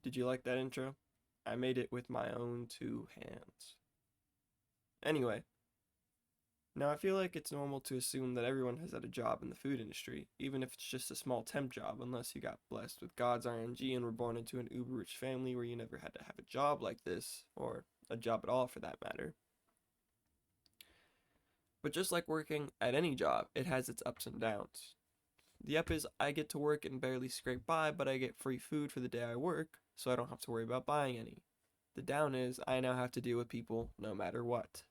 Did you like that intro? I made it with my own two hands. Anyway, now I feel like it's normal to assume that everyone has had a job in the food industry, even if it's just a small temp job, unless you got blessed with God's RNG and were born into an uber rich family where you never had to have a job like this, or a job at all for that matter. But just like working at any job, it has its ups and downs. The up is I get to work and barely scrape by, but I get free food for the day I work, so I don't have to worry about buying any. The down is I now have to deal with people no matter what.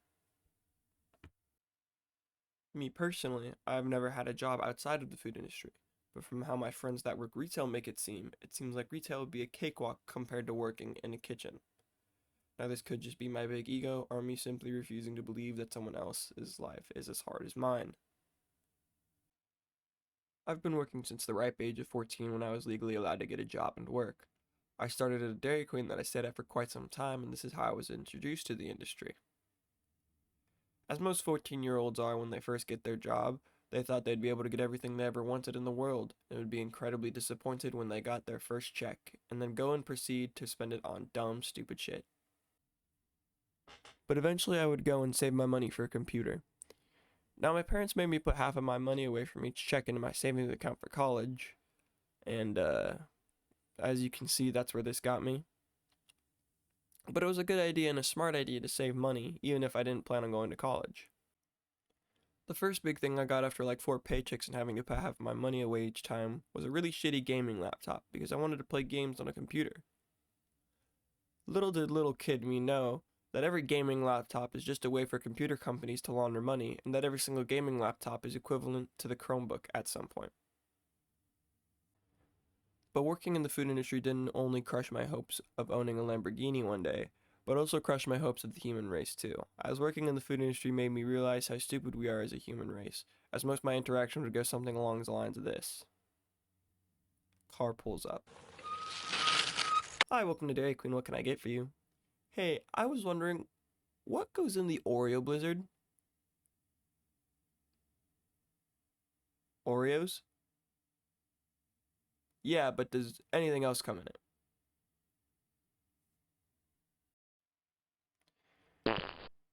Me personally, I've never had a job outside of the food industry, but from how my friends that work retail make it seems like retail would be a cakewalk compared to working in a kitchen. Now, this could just be my big ego, or me simply refusing to believe that someone else's life is as hard as mine. I've been working since the ripe age of 14 when I was legally allowed to get a job and work. I started at a Dairy Queen that I stayed at for quite some time, and this is how I was introduced to the industry. As most 14-year-olds are when they first get their job, they thought they'd be able to get everything they ever wanted in the world, and would be incredibly disappointed when they got their first check, and then go and proceed to spend it on dumb, stupid shit. But eventually I would go and save my money for a computer. Now my parents made me put half of my money away from each check into my savings account for college, and as you can see, that's where this got me. But it was a good idea and a smart idea to save money, even if I didn't plan on going to college. The first big thing I got after like 4 paychecks and having to put half of my money away each time was a really shitty gaming laptop because I wanted to play games on a computer. Little did little kid me know that every gaming laptop is just a way for computer companies to launder money, and that every single gaming laptop is equivalent to the Chromebook at some point. But working in the food industry didn't only crush my hopes of owning a Lamborghini one day, but also crushed my hopes of the human race too. As working in the food industry made me realize how stupid we are as a human race, as most of my interactions would go something along the lines of this. Car pulls up. Hi, welcome to Dairy Queen, what can I get for you? Hey, I was wondering, what goes in the Oreo Blizzard? Oreos? Yeah, but does anything else come in it?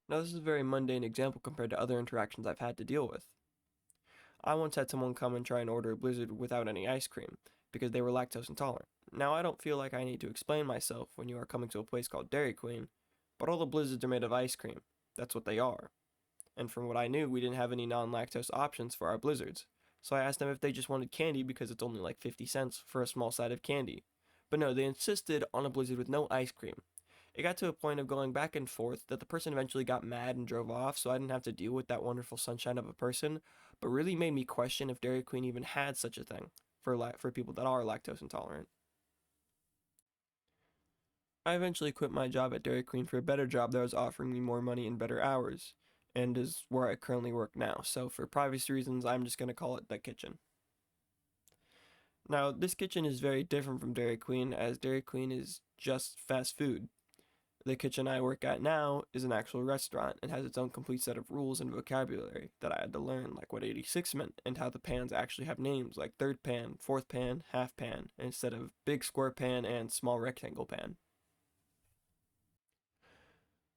Now, this is a very mundane example compared to other interactions I've had to deal with. I once had someone come and try and order a Blizzard without any ice cream because they were lactose intolerant. Now, I don't feel like I need to explain myself when you are coming to a place called Dairy Queen, but all the Blizzards are made of ice cream. That's what they are. And from what I knew, we didn't have any non-lactose options for our Blizzards. So I asked them if they just wanted candy because it's only like 50 cents for a small side of candy. But no, they insisted on a Blizzard with no ice cream. It got to a point of going back and forth that the person eventually got mad and drove off, so I didn't have to deal with that wonderful sunshine of a person, but really made me question if Dairy Queen even had such a thing for people that are lactose intolerant. I eventually quit my job at Dairy Queen for a better job that was offering me more money and better hours, and is where I currently work now, so for privacy reasons, I'm just going to call it the kitchen. Now, this kitchen is very different from Dairy Queen, as Dairy Queen is just fast food. The kitchen I work at now is an actual restaurant and has its own complete set of rules and vocabulary that I had to learn, like what 86 meant and how the pans actually have names like third pan, fourth pan, half pan, instead of big square pan and small rectangle pan.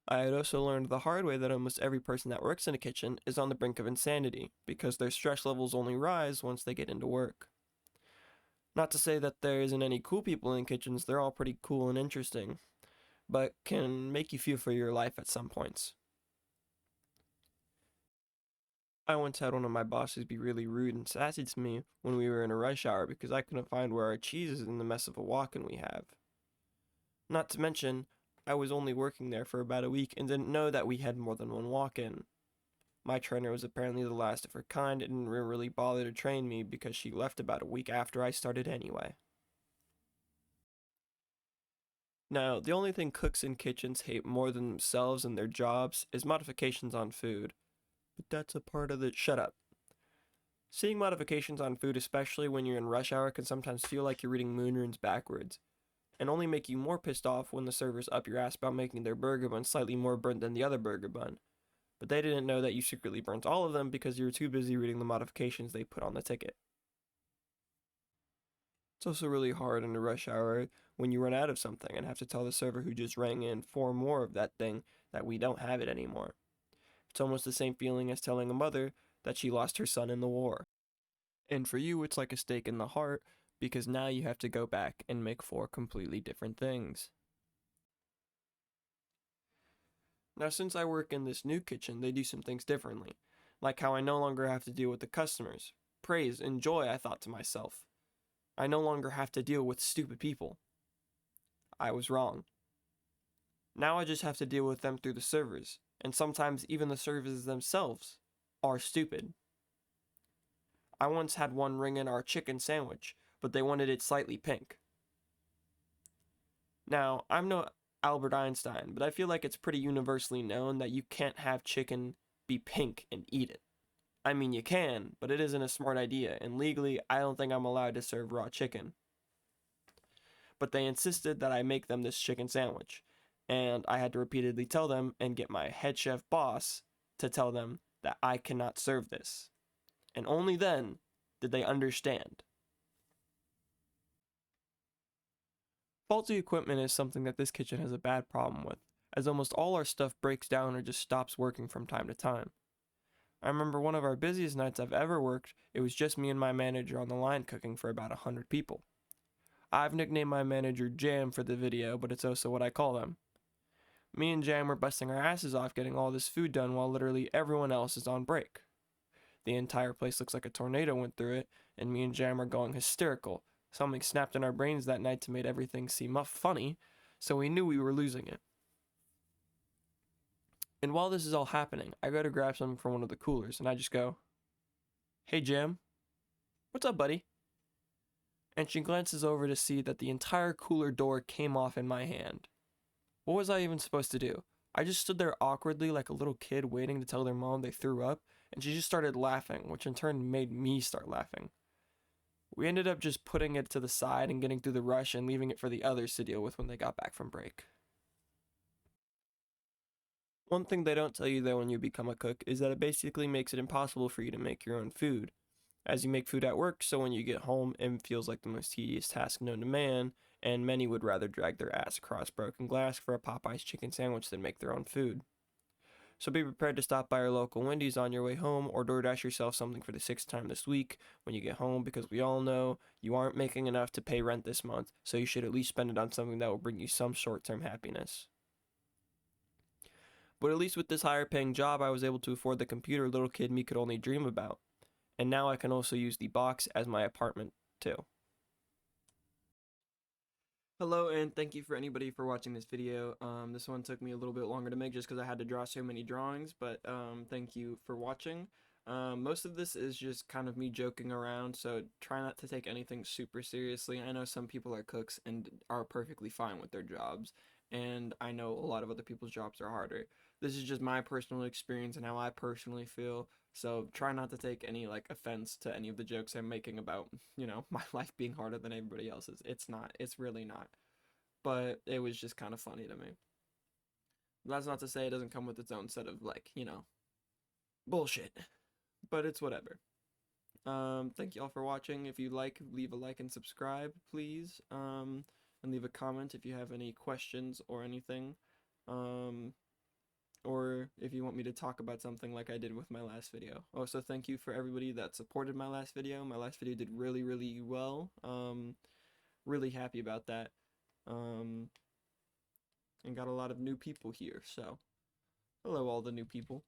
I had also learned the hard way that almost every person that works in a kitchen is on the brink of insanity because their stress levels only rise once they get into work. Not to say that there isn't any cool people in kitchens, they're all pretty cool and interesting, but can make you fear for your life at some points. I once had one of my bosses be really rude and sassy to me when we were in a rush hour because I couldn't find where our cheese is in the mess of a walk-in we have. Not to mention, I was only working there for about a week and didn't know that we had more than one walk-in. My trainer was apparently the last of her kind and didn't really bother to train me because she left about a week after I started anyway. Now, the only thing cooks in kitchens hate more than themselves and their jobs is modifications on food. But that's a part of the— shut up. Seeing modifications on food, especially when you're in rush hour, can sometimes feel like you're reading moon runes backwards, and only make you more pissed off when the servers up your ass about making their burger bun slightly more burnt than the other burger bun. But they didn't know that you secretly burnt all of them because you were too busy reading the modifications they put on the ticket. It's also really hard in a rush hour when you run out of something and have to tell the server who just rang in for more of that thing that we don't have it anymore. It's almost the same feeling as telling a mother that she lost her son in the war. And for you, it's like a stake in the heart because now you have to go back and make four completely different things. Now, since I work in this new kitchen, they do some things differently, like how I no longer have to deal with the customers. Praise and joy, I thought to myself. I no longer have to deal with stupid people. I was wrong. Now I just have to deal with them through the servers, and sometimes even the servers themselves are stupid. I once had one ring in our chicken sandwich, but they wanted it slightly pink. Now, I'm no Albert Einstein, but I feel like it's pretty universally known that you can't have chicken be pink and eat it. I mean, you can, but it isn't a smart idea, and legally, I don't think I'm allowed to serve raw chicken. But they insisted that I make them this chicken sandwich, and I had to repeatedly tell them and get my head chef boss to tell them that I cannot serve this. And only then did they understand. Faulty equipment is something that this kitchen has a bad problem with, as almost all our stuff breaks down or just stops working from time to time. I remember one of our busiest nights I've ever worked, it was just me and my manager on the line cooking for about 100 people. I've nicknamed my manager Jam for the video, but it's also what I call them. Me and Jam were busting our asses off getting all this food done while literally everyone else is on break. The entire place looks like a tornado went through it, and me and Jam are going hysterical. Something snapped in our brains that night to make everything seem funny, so we knew we were losing it. And while this is all happening, I go to grab something from one of the coolers, and I just go, "Hey Jam, what's up, buddy?" And she glances over to see that the entire cooler door came off in my hand. What was I even supposed to do? I just stood there awkwardly like a little kid waiting to tell their mom they threw up, and she just started laughing, which in turn made me start laughing. We ended up just putting it to the side and getting through the rush and leaving it for the others to deal with when they got back from break. One thing they don't tell you though when you become a cook is that it basically makes it impossible for you to make your own food, as you make food at work, so when you get home it feels like the most tedious task known to man, and many would rather drag their ass across broken glass for a Popeye's chicken sandwich than make their own food. So be prepared to stop by your local Wendy's on your way home or DoorDash yourself something for the 6th time this week when you get home, because we all know you aren't making enough to pay rent this month, so you should at least spend it on something that will bring you some short-term happiness. But at least with this higher paying job, I was able to afford the computer little kid me could only dream about. And now I can also use the box as my apartment too. Hello, and thank you for anybody for watching this video. This one took me a little bit longer to make just because I had to draw so many drawings, but thank you for watching. Most of this is just kind of me joking around, so try not to take anything super seriously. I know some people are cooks and are perfectly fine with their jobs, and I know a lot of other people's jobs are harder. This is just my personal experience and how I personally feel, so try not to take any offense to any of the jokes I'm making about, my life being harder than everybody else's. It's not. It's really not. But it was just kind of funny to me. That's not to say it doesn't come with its own set of bullshit. But it's whatever. Thank you all for watching. If you like, leave a like and subscribe, please. And leave a comment if you have any questions or anything. Or if you want me to talk about something like I did with my last video. Also, thank you for everybody that supported my last video. My last video did really, really well. Really happy about that. And got a lot of new people here, so hello all the new people.